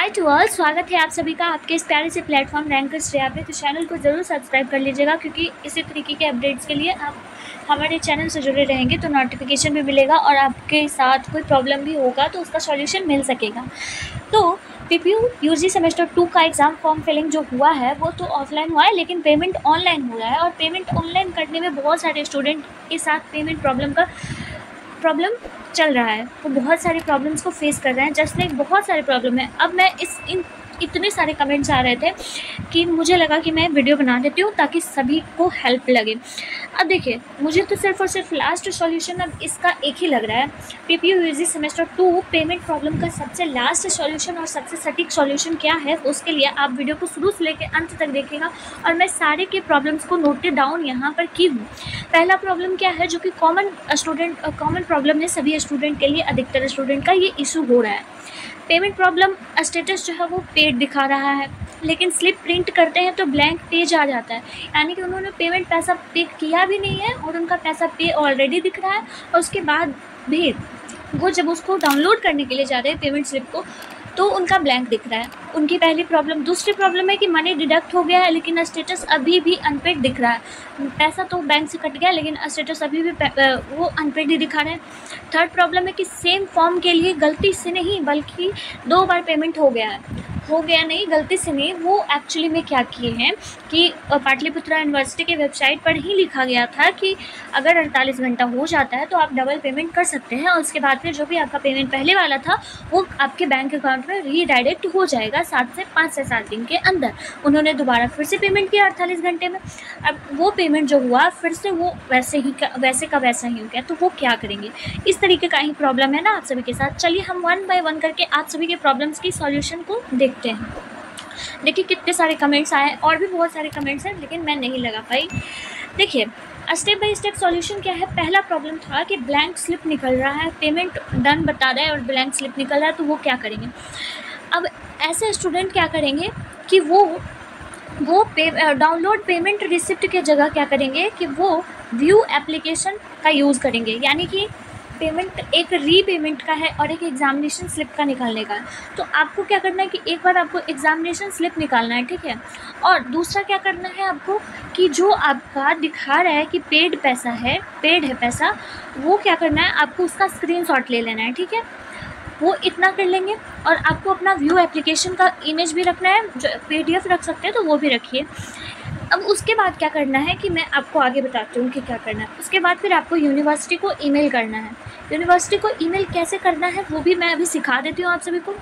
Hi to all, स्वागत है आप सभी का आपके इस प्यारे से प्लेटफॉर्म रैंकर्स श्रेया पे। तो चैनल को ज़रूर सब्सक्राइब कर लीजिएगा, क्योंकि इसी तरीके के अपडेट्स के लिए आप हमारे चैनल से जुड़े रहेंगे तो नोटिफिकेशन भी मिलेगा और आपके साथ कोई प्रॉब्लम भी होगा तो उसका सॉल्यूशन मिल सकेगा। तो पीपीयू यूजी सेमेस्टर 2 का एग्ज़ाम फॉर्म फिलिंग जो हुआ है वो तो ऑफलाइन हुआ है, लेकिन पेमेंट ऑनलाइन हो रहा है। और पेमेंट ऑनलाइन करने में बहुत सारे स्टूडेंट के साथ पेमेंट प्रॉब्लम चल रहा है। वो बहुत सारी प्रॉब्लम्स को फेस कर रहे हैं। जस्ट लाइक बहुत सारे प्रॉब्लम है। अब मैं इतने सारे कमेंट्स आ रहे थे कि मुझे लगा कि मैं वीडियो बना देती हूँ ताकि सभी को हेल्प लगे। अब देखिए, मुझे तो सिर्फ और सिर्फ लास्ट सॉल्यूशन अब इसका एक ही लग रहा है। PPU UG semester 2 payment problem का सबसे लास्ट सॉल्यूशन और सबसे सटीक सॉल्यूशन क्या है, उसके लिए आप वीडियो को शुरू से लेकर अंत तक देखिएगा। और मैं सारे के प्रॉब्लम्स को नोटेड डाउन यहाँ पर की हूँ। पहला प्रॉब्लम क्या है, जो कि कॉमन प्रॉब्लम है सभी स्टूडेंट के लिए, अधिकतर स्टूडेंट का ये इशू हो रहा है। पेमेंट प्रॉब्लम स्टेटस जो है वो पेड दिखा रहा है, लेकिन स्लिप प्रिंट करते हैं तो ब्लैंक पेज आ जाता है। यानी कि उन्होंने पेमेंट पैसा पे किया भी नहीं है और उनका पैसा पे ऑलरेडी दिख रहा है। और उसके बाद भी वो जब उसको डाउनलोड करने के लिए जा रहे हैं पेमेंट स्लिप को, तो उनका ब्लैंक दिख रहा है। उनकी पहली प्रॉब्लम। दूसरी प्रॉब्लम है कि मनी डिडक्ट हो गया है, लेकिन स्टेटस अभी भी अनपेड दिख रहा है। पैसा तो बैंक से कट गया, लेकिन स्टेटस अभी भी वो अनपेड ही दिखा रहे हैं। थर्ड प्रॉब्लम है कि सेम फॉर्म के लिए गलती से नहीं बल्कि 2 बार पेमेंट हो गया नहीं, गलती से नहीं। वो एक्चुअली में क्या किए हैं कि पाटलिपुत्रा यूनिवर्सिटी के वेबसाइट पर ही लिखा गया था कि अगर 48 घंटा हो जाता है तो आप डबल पेमेंट कर सकते हैं, और उसके बाद फिर जो भी आपका पेमेंट पहले वाला था वो आपके बैंक अकाउंट में रीडायरेक्ट हो जाएगा 5 से 7 दिन के अंदर। उन्होंने दोबारा फिर से पेमेंट किया 48 घंटे में। अब वो पेमेंट जो हुआ फिर से वो वैसे का वैसा ही हो गया। तो वो क्या करेंगे? इस तरीके का ही प्रॉब्लम है ना आप सभी के साथ। चलिए हम 1 बाय 1 करके आप सभी के प्रॉब्लम्स की सॉल्यूशन को देखते हैं। देखिए कितने सारे कमेंट्स आए, और भी बहुत सारे कमेंट्स हैं, लेकिन मैं नहीं लगा पाई। देखिए स्टेप बाय स्टेप सॉल्यूशन क्या है। पहला प्रॉब्लम था कि ब्लैंक स्लिप निकल रहा है, पेमेंट डन बता रहा है और ब्लैंक स्लिप निकल रहा है, तो वो क्या करेंगे? अब ऐसे स्टूडेंट क्या करेंगे कि वो डाउनलोड पेमेंट रिसिप्ट के जगह क्या करेंगे कि वो व्यू एप्लीकेशन का यूज़ करेंगे। यानी कि पेमेंट एक रीपेमेंट का है और एक एग्जामिनेशन स्लिप का निकालने का है। तो आपको क्या करना है कि एक बार आपको एग्जामिनेशन स्लिप निकालना है, ठीक है। और दूसरा क्या करना है आपको कि जो आपका दिखा रहा है कि पेड है पैसा, वो क्या करना है आपको उसका स्क्रीनशॉट ले लेना है, ठीक है। वो इतना कर लेंगे। और आपको अपना व्यू एप्लीकेशन का इमेज भी रखना है, जो PDF रख सकते हैं तो वो भी रखिए। अब उसके बाद क्या करना है कि मैं आपको आगे बताती हूँ कि क्या करना है। उसके बाद फिर आपको यूनिवर्सिटी को ईमेल करना है। यूनिवर्सिटी को ईमेल कैसे करना है वो भी मैं अभी सिखा देती हूँ आप सभी को।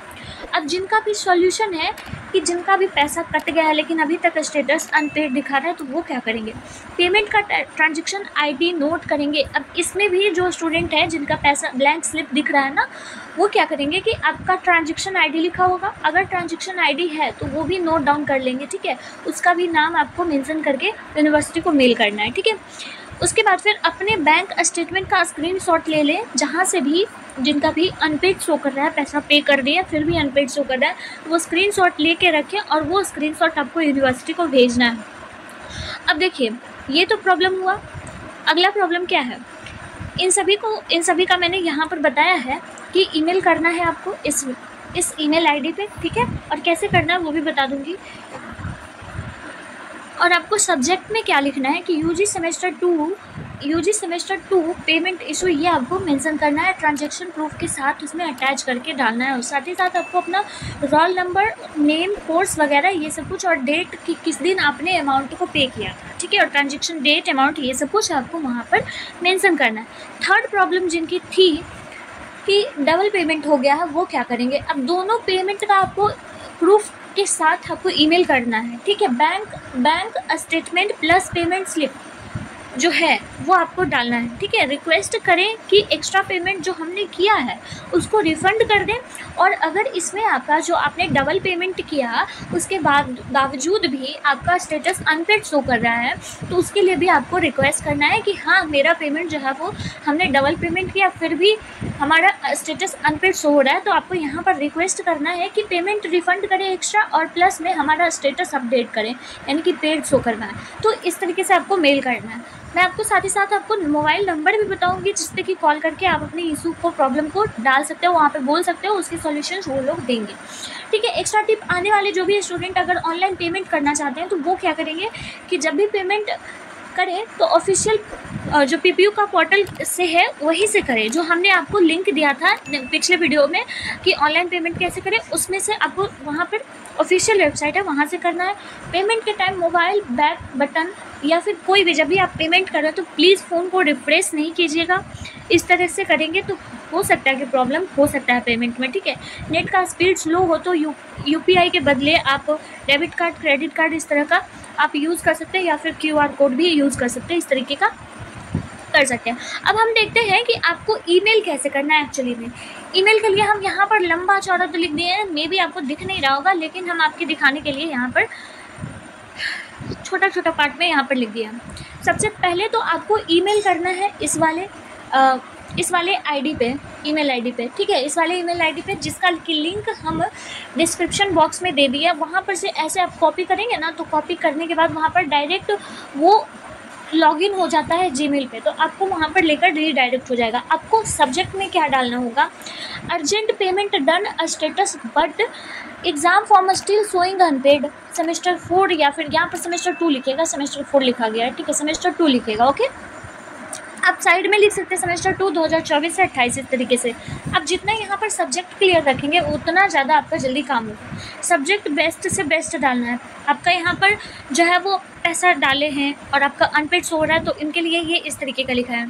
अब जिनका भी सॉल्यूशन है कि जिनका भी पैसा कट गया है लेकिन अभी तक स्टेटस अनपेड दिखा रहा है, तो वो क्या करेंगे? पेमेंट का ट्रांजेक्शन ID नोट करेंगे। अब इसमें भी जो स्टूडेंट है जिनका पैसा ब्लैंक स्लिप दिख रहा है ना, वो क्या करेंगे कि आपका ट्रांजेक्शन ID लिखा होगा, अगर ट्रांजेक्शन ID है तो वो भी नोट डाउन कर लेंगे, ठीक है। उसका भी नाम आपको मेंशन करके यूनिवर्सिटी को मेल करना है, ठीक है। उसके बाद फिर अपने बैंक स्टेटमेंट का स्क्रीनशॉट ले लें, जहाँ से भी जिनका भी अनपेड शो कर रहा है, पैसा पे कर दिया फिर भी अनपेड शो कर रहा है, वो स्क्रीनशॉट लेके रखें और वो स्क्रीनशॉट आपको यूनिवर्सिटी को भेजना है। अब देखिए ये तो प्रॉब्लम हुआ। अगला प्रॉब्लम क्या है? इन सभी का मैंने यहाँ पर बताया है कि ईमेल करना है आपको इस ईमेल ID पे, ठीक है। और कैसे करना है वो भी बता दूँगी। और आपको सब्जेक्ट में क्या लिखना है कि यूजी सेमेस्टर 2 पेमेंट इशू, ये आपको मेंशन करना है ट्रांजैक्शन प्रूफ के साथ, उसमें अटैच करके डालना है। और साथ ही साथ आपको अपना रोल नंबर, नेम, कोर्स वगैरह ये सब कुछ, और डेट कि किस दिन आपने अमाउंट को पे किया था, ठीक है। और ट्रांजैक्शन डेट, अमाउंट, ये सब कुछ आपको वहाँ पर मेंशन करना है। थर्ड प्रॉब्लम जिनकी थी कि डबल पेमेंट हो गया है, वो क्या करेंगे? अब दोनों पेमेंट का आपको प्रूफ के साथ आपको ईमेल करना है, ठीक है। Bank statement plus payment slip जो है वो आपको डालना है, ठीक है। रिक्वेस्ट करें कि एक्स्ट्रा पेमेंट जो हमने किया है उसको रिफ़ंड कर दें। और अगर इसमें आपका जो आपने डबल पेमेंट किया उसके बावजूद भी आपका स्टेटस अनपेड शो कर रहा है, तो उसके लिए भी आपको रिक्वेस्ट करना है कि हाँ, मेरा पेमेंट जो है वो हमने डबल पेमेंट किया फिर भी हमारा स्टेटस अनपेड शो हो रहा है। तो आपको यहाँ पर रिक्वेस्ट करना है कि पेमेंट रिफ़ंड करें एक्स्ट्रा, और प्लस में हमारा स्टेटस अपडेट करें, यानी कि पेड शो करना है। तो इस तरीके से आपको मेल करना है। मैं आपको साथ ही साथ आपको मोबाइल नंबर भी बताऊंगी जिससे कि कॉल करके आप अपनी इशू को, प्रॉब्लम को डाल सकते हो, वहाँ पे बोल सकते हो, उसके सॉल्यूशंस वो लोग देंगे। ठीक है। एक्स्ट्रा टिप, आने वाले जो भी स्टूडेंट अगर ऑनलाइन पेमेंट करना चाहते हैं तो वो क्या करेंगे कि जब भी पेमेंट करें तो ऑफिशियल जो PPU का पोर्टल से है वहीं से करें, जो हमने आपको लिंक दिया था पिछले वीडियो में कि ऑनलाइन पेमेंट कैसे करें, उसमें से आपको वहाँ पर ऑफिशियल वेबसाइट है वहाँ से करना है। पेमेंट के टाइम मोबाइल बैक बटन या फिर कोई भी, जब भी आप पेमेंट करें तो प्लीज़ फ़ोन को रिफ्रेश नहीं कीजिएगा। इस तरह से करेंगे तो हो सकता है कि प्रॉब्लम हो सकता है पेमेंट में। ठीक है। नेट का स्पीड स्लो हो तो UPI के बदले आप डेबिट कार्ड, क्रेडिट कार्ड इस तरह का आप यूज़ कर सकते हैं, या फिर QR कोड भी यूज़ कर सकते हैं, इस तरीके का कर सकते हैं। अब हम देखते हैं कि आपको ईमेल कैसे करना है। एक्चुअली में ईमेल के लिए हम यहाँ पर लंबा चौड़ा तो लिख दिए हैं, मे भी आपको दिख नहीं रहा होगा, लेकिन हम आपके दिखाने के लिए यहाँ पर छोटा छोटा पार्ट में यहाँ पर लिख दिया। सबसे पहले तो आपको ईमेल करना है इस वाले आईडी पे, ईमेल आईडी पे। ठीक है। इस वाले ईमेल आईडी पे जिसका लिंक हम डिस्क्रिप्शन बॉक्स में दे दिया, वहाँ पर से ऐसे आप कॉपी करेंगे ना, तो कॉपी करने के बाद वहाँ पर डायरेक्ट वो लॉगिन हो जाता है जीमेल पे, तो आपको वहाँ पर लेकर रीडायरेक्ट हो जाएगा। आपको सब्जेक्ट में क्या डालना होगा, urgent payment done status but exam form still showing unpaid semester 4, या फिर यहाँ पर सेमेस्टर 2 लिखेगा, सेमेस्टर 4 लिखा गया है। ठीक है। सेमेस्टर 2 लिखेगा। ओके। आप साइड में लिख सकते हैं सेमेस्टर 2 2024 से 28, इस तरीके से। आप जितना यहाँ पर सब्जेक्ट क्लियर रखेंगे उतना ज़्यादा आपका जल्दी काम होगा। सब्जेक्ट बेस्ट से बेस्ट डालना है। आपका यहाँ पर जो है वो पैसा डाले हैं और आपका अनपेड शो हो रहा है, तो इनके लिए ये इस तरीके का लिखा है।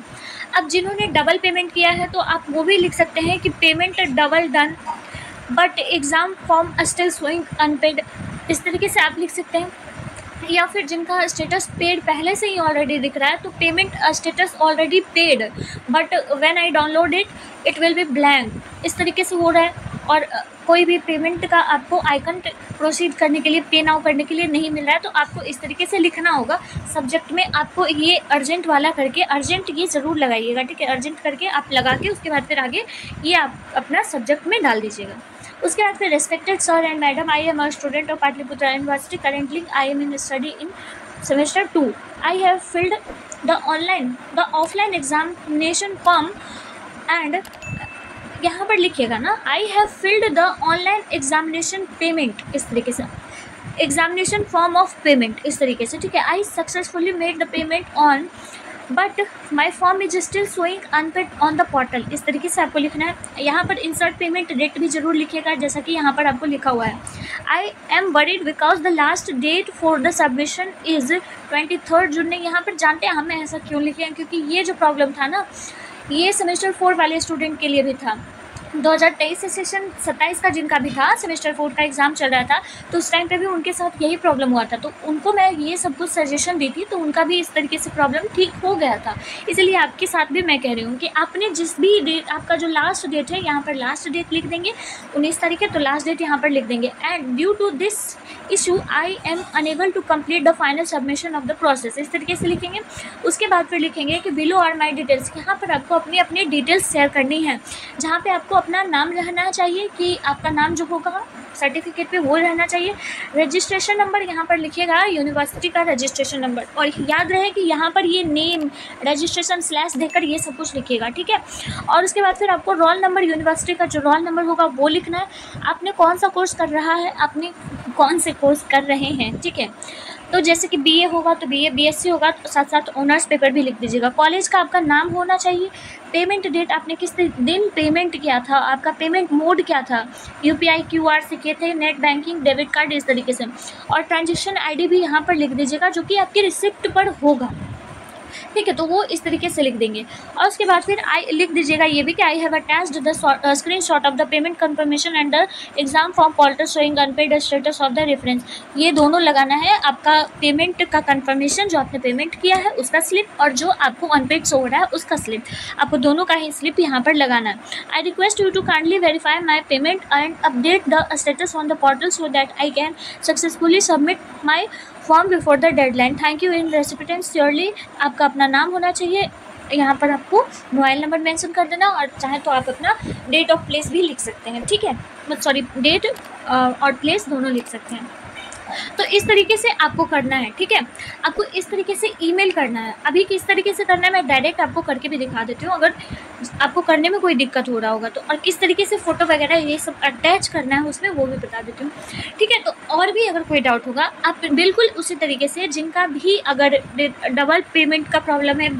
अब जिन्होंने डबल पेमेंट किया है तो आप वो भी लिख सकते हैं कि payment double done but exam form still showing unpaid, इस तरीके से आप लिख सकते हैं। या फिर जिनका स्टेटस पेड पहले से ही ऑलरेडी दिख रहा है तो payment status already paid but when I download it will be blank, इस तरीके से हो रहा है। और कोई भी पेमेंट का आपको आइकन प्रोसीड करने के लिए, पे नाउ करने के लिए नहीं मिल रहा है, तो आपको इस तरीके से लिखना होगा। सब्जेक्ट में आपको ये अर्जेंट वाला करके, अर्जेंट ये ज़रूर लगाइएगा। ठीक है। अर्जेंट करके आप लगा के उसके बाद फिर आगे ये आप अपना सब्जेक्ट में डाल दीजिएगा। उसके बाद फिर respected sir and madam, I am a student of Pataliputra university, currently I am in study in semester 2, I have filled the offline examination form and, यहाँ पर लिखिएगा ना, I have filled the online examination payment, इस तरीके से examination form of payment, इस तरीके से। ठीक है। I successfully made the payment on but my form is still showing unpaid on the portal, इस तरीके से आपको लिखना है। यहाँ पर इंसर्ट पेमेंट डेट भी जरूर लिखिएगा, जैसा कि यहाँ पर आपको लिखा हुआ है। I am worried because the last date for the submission is 23 June. यहाँ पर जानते हैं हमें ऐसा क्यों लिखे हैं, क्योंकि ये जो प्रॉब्लम था ना, ये सेमेस्टर 4 वाले स्टूडेंट के लिए भी था। 2023 से सेशन 27 का जिनका भी था, सेमेस्टर 4 का एग्ज़ाम चल रहा था, तो उस टाइम पे भी उनके साथ यही प्रॉब्लम हुआ था, तो उनको मैं ये सब कुछ सजेशन दी थी, तो उनका भी इस तरीके से प्रॉब्लम ठीक हो गया था। इसलिए आपके साथ भी मैं कह रही हूँ कि आपने जिस भी डेट, आपका जो लास्ट डेट है यहाँ पर लास्ट डेट लिख देंगे 19 तारीख है, तो लास्ट डेट यहाँ पर लिख देंगे। And due to this issue I am unable to complete the final submission of the process, इस तरीके से लिखेंगे। उसके बाद फिर लिखेंगे कि बिलो आर माई डिटेल्स, यहाँ पर आपको अपनी डिटेल्स शेयर करनी है, जहाँ पे आपको अपना नाम रहना चाहिए कि आपका नाम जो होगा सर्टिफिकेट पे वो रहना चाहिए। रजिस्ट्रेशन नंबर यहाँ पर लिखिएगा, यूनिवर्सिटी का रजिस्ट्रेशन नंबर, और याद रहे कि यहाँ पर ये नेम रजिस्ट्रेशन स्लैश देकर ये सब कुछ लिखिएगा। ठीक है। और उसके बाद फिर आपको रोल नंबर, यूनिवर्सिटी का जो रोल नंबर होगा वो लिखना है। आपने कौन सा कोर्स कर रहा है, आपने कौन से कोर्स कर रहे हैं। ठीक है। तो जैसे कि BA होगा तो BA, BSc होगा तो साथ साथ ऑनर्स पेपर भी लिख दीजिएगा। कॉलेज का आपका नाम होना चाहिए, पेमेंट डेट, आपने किस दिन पेमेंट किया था, आपका पेमेंट मोड क्या था, UPI QR से किए थे, नेट बैंकिंग, डेबिट कार्ड, इस तरीके से। और ट्रांजेक्शन ID भी यहाँ पर लिख दीजिएगा जो कि आपकी रिसिप्ट पर होगा। ठीक है। तो वो इस तरीके से लिख देंगे। और उसके बाद फिर लिख दीजिएगा ये भी कि I have attached the screenshot of the payment confirmation and the exam form portal showing unpaid status of the reference. ये दोनों लगाना है, आपका पेमेंट का कंफर्मेशन जो आपने पेमेंट किया है उसका स्लिप, और जो आपको अनपेड शो हो रहा है उसका स्लिप, आपको दोनों का ही स्लिप यहाँ पर लगाना है। I request you to kindly verify my payment and update the status on the portal so that I can successfully submit my form before the deadline. Thank you in recipient surely. आपका अपना नाम होना चाहिए, यहाँ पर आपको mobile number mention कर देना, और चाहे तो आप अपना डेट ऑफ प्लेस भी लिख सकते हैं। ठीक है। सॉरी, डेट और प्लेस दोनों लिख सकते हैं। तो इस तरीके से आपको करना है, ठीक है। आपको इस तरीके से ईमेल करना है। अभी किस तरीके से करना है मैं डायरेक्ट आपको करके भी दिखा देती हूँ, अगर आपको करने में कोई दिक्कत हो रहा होगा तो। और किस तरीके से फ़ोटो वगैरह ये सब अटैच करना है उसमें, वो भी बता देती हूँ, ठीक है। तो और भी अगर कोई डाउट होगा आप बिल्कुल उसी तरीके से, जिनका भी अगर डबल पेमेंट का प्रॉब्लम है,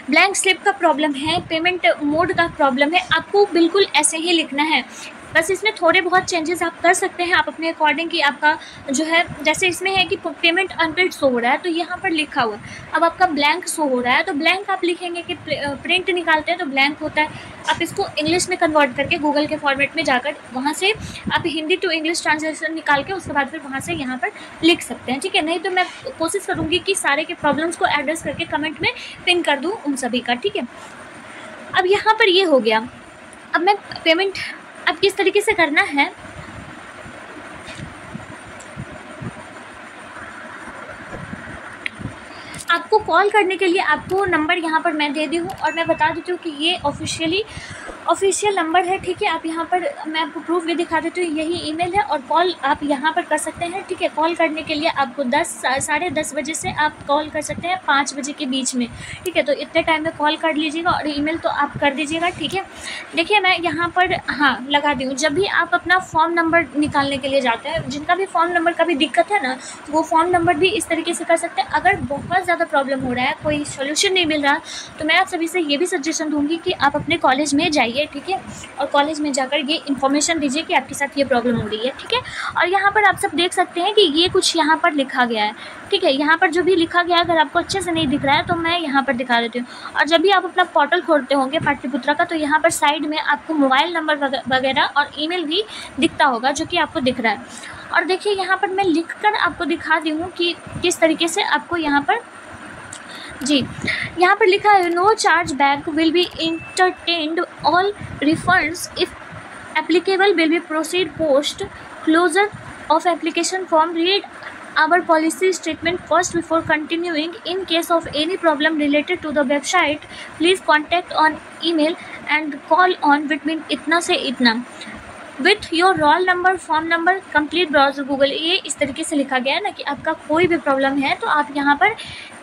ब्लैंक स्लिप का प्रॉब्लम है, पेमेंट मोड का प्रॉब्लम है, आपको बिल्कुल ऐसे ही लिखना है। बस इसमें थोड़े बहुत चेंजेस आप कर सकते हैं आप अपने अकॉर्डिंग, कि आपका जो है, जैसे इसमें है कि पेमेंट अनपेड शो हो रहा है तो यहाँ पर लिखा हुआ है। अब आपका ब्लैंक शो हो रहा है तो ब्लैंक आप लिखेंगे, कि प्रिंट निकालते हैं तो ब्लैंक होता है। आप इसको इंग्लिश में कन्वर्ट करके गूगल के फॉर्मेट में जाकर वहाँ से आप हिंदी टू इंग्लिश ट्रांसलेशन निकाल के उसके बाद फिर वहाँ से यहाँ पर लिख सकते हैं, ठीक है। नहीं तो मैं कोशिश करूँगी कि सारे के प्रॉब्लम्स को एड्रेस करके कमेंट में पिन कर दूँ उन सभी का, ठीक है। अब यहाँ पर ये हो गया। अब मैं पेमेंट अब किस तरीके से करना है, आपको कॉल करने के लिए आपको नंबर यहाँ पर मैं दे दी हूँ, और मैं बता देती हूँ कि ये ऑफिशियल नंबर है, ठीक है। आप यहाँ पर मैं आपको प्रूफ भी दिखा देती हूँ, यही ईमेल है, और कॉल आप यहाँ पर कर सकते हैं, ठीक है। कॉल करने के लिए आपको 10 बजे से आप कॉल कर सकते हैं 5 बजे के बीच में, ठीक है। तो इतने टाइम में कॉल कर लीजिएगा, और ईमेल तो आप कर दीजिएगा, ठीक है। देखिए मैं यहाँ पर लगा दी हूँ। जब भी आप अपना फॉर्म नंबर निकालने के लिए जाते हैं, जिनका भी फॉर्म नंबर का भी दिक्कत है ना, तो वो फॉर्म नंबर भी इस तरीके से कर सकते हैं। अगर बहुत ज़्यादा प्रॉब्लम हो रहा है, कोई सोल्यूशन नहीं मिल रहा, तो मैं आप सभी से ये भी सजेशन दूंगी कि आप अपने कॉलेज में जाइए, ठीक है, और कॉलेज में जाकर ये इन्फॉर्मेशन दीजिए कि आपके साथ ये प्रॉब्लम हो रही है, ठीक है। और यहाँ पर आप सब देख सकते हैं कि ये कुछ यहाँ पर लिखा गया है, ठीक है। यहाँ पर जो भी लिखा गया है, अगर आपको अच्छे से नहीं दिख रहा है तो मैं यहाँ पर दिखा देती हूँ। और जब भी आप अपना पोर्टल खोलते होंगे पाटलिपुत्रा का, तो यहाँ पर साइड में आपको मोबाइल नंबर वगैरह और ईमेल भी दिखता होगा, जो कि आपको दिख रहा है। और देखिए यहाँ पर मैं लिखकर आपको दिखा दी हूँ कि किस तरीके से आपको यहाँ पर, जी यहाँ पर लिखा है, no charge back will be entertained, all refunds if applicable will be proceed post closure of application form, read our policy statement first before continuing. In case of any problem related to the website, please contact on email and call on between इतना से इतना with your roll number, form number, complete browser Google. ये इस तरीके से लिखा गया है ना, कि आपका कोई भी प्रॉब्लम है तो आप यहाँ पर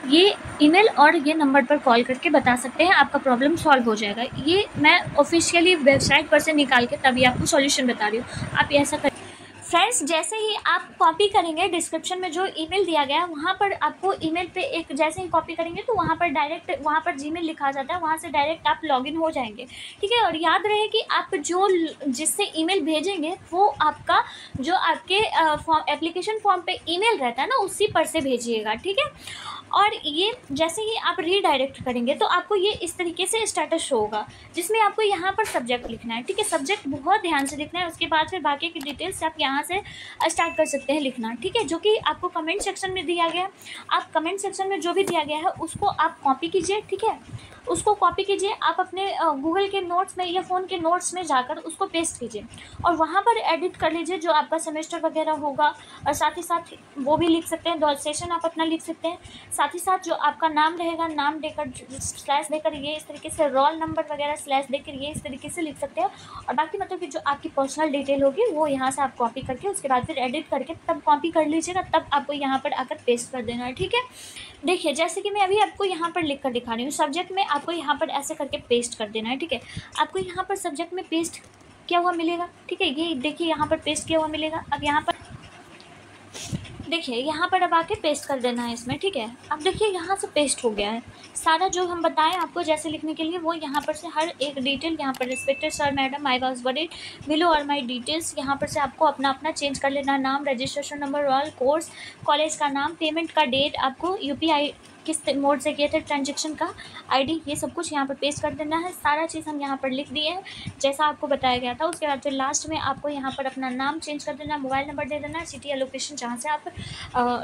ये ईमेल और ये नंबर पर कॉल करके बता सकते हैं, आपका प्रॉब्लम सॉल्व हो जाएगा। ये मैं ऑफिशियली वेबसाइट पर से निकाल के तभी आपको सॉल्यूशन बता रही हूँ, आप ऐसा कर। फ्रेंड्स, जैसे ही आप कॉपी करेंगे, डिस्क्रिप्शन में जो ईमेल दिया गया है वहाँ पर आपको ईमेल पे एक, जैसे ही कॉपी करेंगे तो वहाँ पर डायरेक्ट, वहाँ पर जीमेल लिखा जाता है, वहाँ से डायरेक्ट आप लॉगिन हो जाएंगे, ठीक है। और याद रहे कि आप जो जिससे ईमेल भेजेंगे वो आपका जो आपके एप्लीकेशन फॉर्म पे ईमेल रहता है ना, उसी पर से भेजिएगा, ठीक है। और ये जैसे ही आप रीडायरेक्ट करेंगे तो आपको ये इस तरीके से स्टेटस शो होगा, जिसमें आपको यहाँ पर सब्जेक्ट लिखना है, ठीक है। सब्जेक्ट बहुत ध्यान से लिखना है, उसके बाद फिर बाकी की डिटेल्स आप यहाँ से स्टार्ट कर सकते हैं लिखना, ठीक है, जो कि आपको कमेंट सेक्शन में दिया गया है। आप कमेंट सेक्शन में जो भी दिया गया है उसको आप कॉपी कीजिए, ठीक है, उसको कॉपी कीजिए, आप अपने गूगल के नोट्स में या फ़ोन के नोट्स में जाकर उसको पेस्ट कीजिए और वहाँ पर एडिट कर लीजिए जो आपका सेमेस्टर वगैरह होगा, और साथ ही साथ वो भी लिख सकते हैं, दो सेशन आप अपना लिख सकते हैं। साथ ही साथ जो आपका नाम रहेगा, नाम देकर स्लैश देकर ये इस तरीके से, रोल नंबर वगैरह स्लैश देकर ये इस तरीके से लिख सकते हैं। और बाकी मतलब कि जो आपकी पर्सनल डिटेल होगी वो यहाँ से आप कॉपी करके उसके बाद फिर एडिट करके तब कॉपी कर लीजिएगा, तब आपको यहाँ पर आकर पेस्ट कर देना है, ठीक है। देखिए जैसे कि मैं अभी आपको यहाँ पर लिख कर दिखा रही हूँ, सब्जेक्ट में आपको यहाँ पर ऐसे करके पेस्ट कर देना है, ठीक है। आपको यहाँ पर सब्जेक्ट में पेस्ट किया हुआ मिलेगा, ठीक है, ये देखिए यहाँ पर पेस्ट किया हुआ मिलेगा। अब यहाँ पर देखिए, यहाँ पर अब आके पेस्ट कर देना है इसमें, ठीक है। अब देखिए यहाँ से पेस्ट हो गया है सारा जो हम बताएं आपको जैसे लिखने के लिए, वो यहाँ पर से हर एक डिटेल यहाँ पर, respected sir madam, I was worried below और माय डिटेल्स, यहाँ पर से आपको अपना अपना चेंज कर लेना, नाम, registration number, roll, course, college का नाम, पेमेंट का डेट, आपको यूपीआई किस मोड से किए थे, ट्रांजेक्शन का आईडी, ये सब कुछ यहाँ पर पेस्ट कर देना है। सारा चीज़ हम यहाँ पर लिख दिए हैं जैसा आपको बताया गया था। उसके बाद फिर लास्ट में आपको यहाँ पर अपना नाम चेंज कर देना, मोबाइल नंबर दे देना, सिटी या लोकेशन जहाँ से आप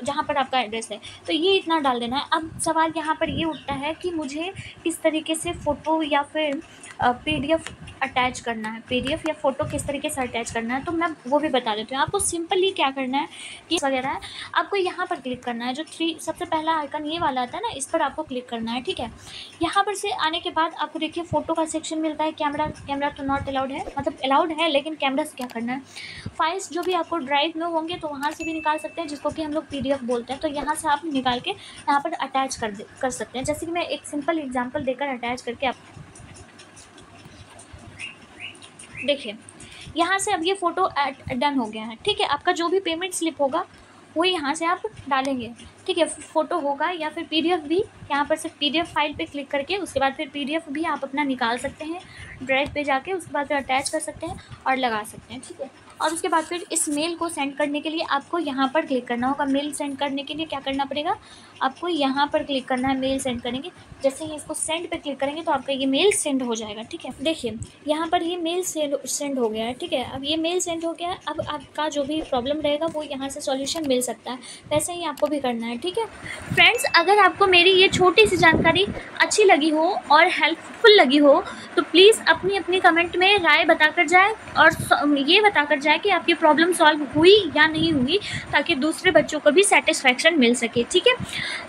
जहाँ पर आपका एड्रेस है, तो ये इतना डाल देना है। अब सवाल यहाँ पर ये उठता है कि मुझे किस तरीके से फ़ोटो या फिर PDF अटैच करना है, PDF या फ़ोटो किस तरीके से अटैच करना है, तो मैं वो भी बता देती हूँ आपको। सिंपली क्या करना है कि वगैरह है, आपको यहाँ पर क्लिक करना है, जो 3 सबसे पहला आइकन ये वाला जाता है ना, इस पर आपको क्लिक करना है। ठीक है, यहाँ पर से आने के बाद आपको देखिए फ़ोटो का सेक्शन मिलता है। कैमरा तो नॉट अलाउड है, मतलब अलाउड है लेकिन कैमरा से क्या करना है। फाइल्स जो भी आपको ड्राइव में होंगे तो वहाँ से भी निकाल सकते हैं, जिसको कि हम लोग PDF बोलते हैं। तो यहाँ से आप निकाल के यहाँ पर अटैच कर सकते हैं। जैसे कि मैं एक सिंपल एग्जाम्पल देकर अटैच करके आप देखिए, यहाँ से अब ये फ़ोटो डन हो गया है। ठीक है, आपका जो भी पेमेंट स्लिप होगा वो यहाँ से आप डालेंगे। ठीक है, फ़ोटो होगा या फिर PDF भी, यहाँ पर सिर्फ PDF फाइल पे क्लिक करके उसके बाद फिर PDF भी आप अपना निकाल सकते हैं ड्राइव पे जाके, उसके बाद फिर अटैच कर सकते हैं और लगा सकते हैं। ठीक है, और उसके बाद फिर इस मेल को सेंड करने के लिए आपको यहाँ पर क्लिक करना होगा। मेल सेंड करने के लिए क्या करना पड़ेगा, आपको यहाँ पर क्लिक करना है। मेल सेंड करेंगे, जैसे ही इसको सेंड पे क्लिक करेंगे तो आपका ये मेल सेंड हो जाएगा। ठीक है, देखिए यहाँ पर ये मेल सेंड हो गया है। ठीक है, अब ये मेल सेंड हो गया है। अब आपका जो भी प्रॉब्लम रहेगा वो यहाँ से सॉल्यूशन मिल सकता है, वैसे ही आपको भी करना है। ठीक है फ्रेंड्स, अगर आपको मेरी ये छोटी सी जानकारी अच्छी लगी हो और हेल्पफुल लगी हो तो प्लीज़ अपनी कमेंट में राय बताकर जाए और ये बताकर जाए कि आपकी प्रॉब्लम सॉल्व हुई या नहीं हुई, ताकि दूसरे बच्चों को भी सेटिस्फैक्शन मिल सके। ठीक है,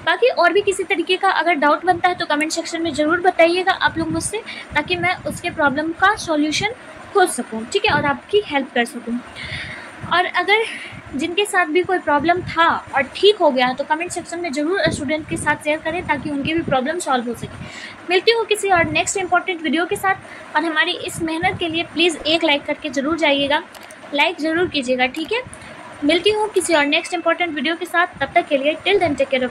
बाकी और भी किसी तरीके का अगर डाउट बनता है तो कमेंट सेक्शन में ज़रूर बताइएगा आप लोग मुझसे, ताकि मैं उसके प्रॉब्लम का सॉल्यूशन खोज सकूँ। ठीक है, और आपकी हेल्प कर सकूँ। और अगर जिनके साथ भी कोई प्रॉब्लम था और ठीक हो गया तो कमेंट सेक्शन में ज़रूर स्टूडेंट के साथ शेयर करें, ताकि उनकी भी प्रॉब्लम सॉल्व हो सके। मिलती हूँ किसी और नेक्स्ट इंपॉर्टेंट वीडियो के साथ, और हमारी इस मेहनत के लिए प्लीज़ एक लाइक करके ज़रूर जाइएगा, लाइक ज़रूर कीजिएगा। ठीक है, मिलती हूँ किसी और नेक्स्ट इंपॉर्टेंट वीडियो के साथ, तब तक के लिए टिल देन टेक केयर।